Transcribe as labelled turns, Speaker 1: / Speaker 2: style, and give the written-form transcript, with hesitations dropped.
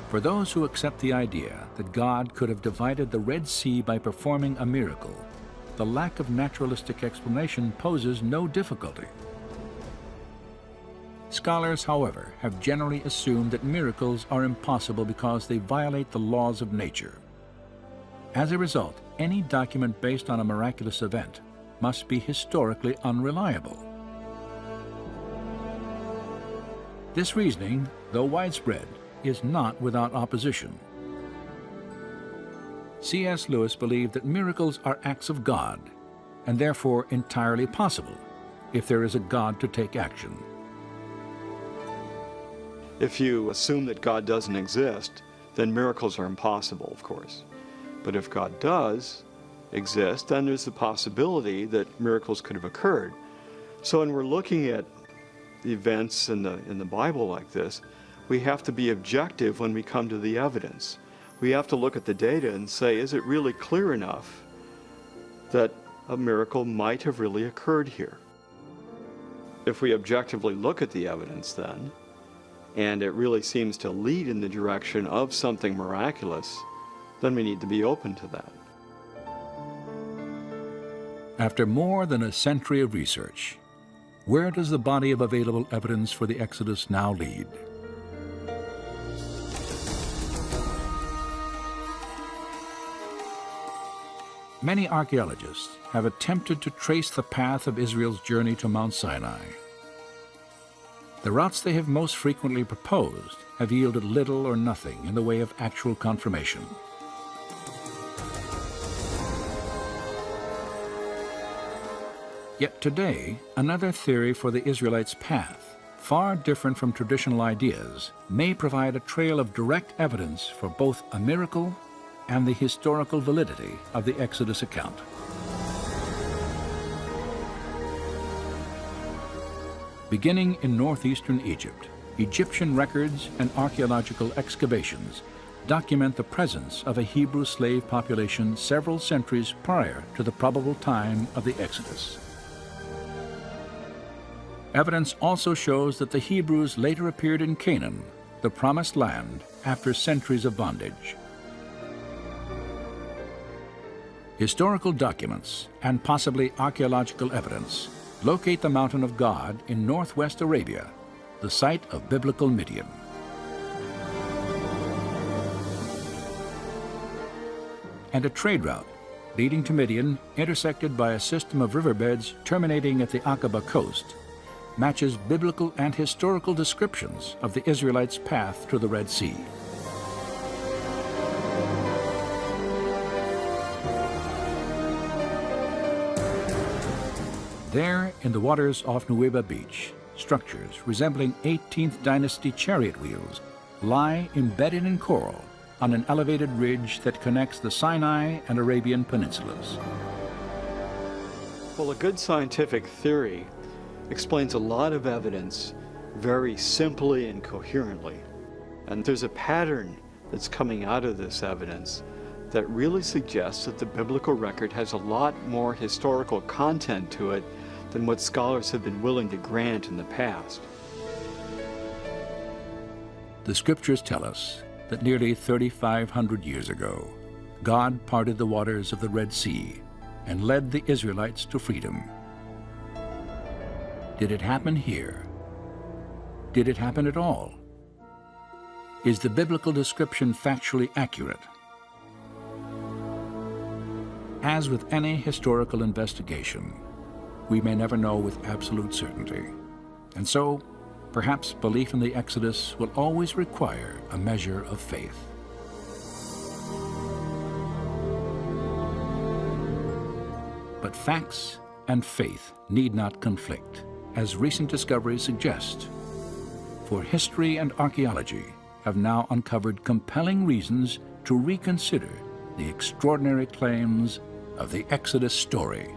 Speaker 1: For those who accept the idea that God could have divided the Red Sea by performing a miracle, the lack of naturalistic explanation poses no difficulty. Scholars, however, have generally assumed that miracles are impossible because they violate the laws of nature. As a result, any document based on a miraculous event must be historically unreliable. This reasoning, though widespread, is not without opposition. C.S. Lewis believed that miracles are acts of God, and therefore entirely possible if there is a God to take action.
Speaker 2: If you assume that God doesn't exist, then miracles are impossible, of course. But if God does exist, then there's the possibility that miracles could have occurred. So when we're looking at the events in the Bible like this, we have to be objective when we come to the evidence. We have to look at the data and say, is it really clear enough that a miracle might have really occurred here? If we objectively look at the evidence then, and it really seems to lead in the direction of something miraculous, then we need to be open to that.
Speaker 1: After more than a century of research, where does the body of available evidence for the Exodus now lead? Many archaeologists have attempted to trace the path of Israel's journey to Mount Sinai. The routes they have most frequently proposed have yielded little or nothing in the way of actual confirmation. Yet today, another theory for the Israelites' path, far different from traditional ideas, may provide a trail of direct evidence for both a miracle and the historical validity of the Exodus account. Beginning in northeastern Egypt, Egyptian records and archaeological excavations document the presence of a Hebrew slave population several centuries prior to the probable time of the Exodus. Evidence also shows that the Hebrews later appeared in Canaan, the promised land, after centuries of bondage. Historical documents and possibly archaeological evidence locate the Mountain of God in northwest Arabia, the site of biblical Midian. And a trade route leading to Midian, intersected by a system of riverbeds terminating at the Aqaba coast, matches biblical and historical descriptions of the Israelites' path to the Red Sea. There, in the waters off Nuweiba Beach, structures resembling 18th dynasty chariot wheels lie embedded in coral on an elevated ridge that connects the Sinai and Arabian peninsulas.
Speaker 2: Well, a good scientific theory explains a lot of evidence very simply and coherently. And there's a pattern that's coming out of this evidence that really suggests that the biblical record has a lot more historical content to it than what scholars have been willing to grant in the past.
Speaker 1: The scriptures tell us that nearly 3,500 years ago, God parted the waters of the Red Sea and led the Israelites to freedom. Did it happen here? Did it happen at all? Is the biblical description factually accurate? As with any historical investigation, we may never know with absolute certainty. And so, perhaps belief in the Exodus will always require a measure of faith. But facts and faith need not conflict, as recent discoveries suggest. For history and archaeology have now uncovered compelling reasons to reconsider the extraordinary claims of the Exodus story.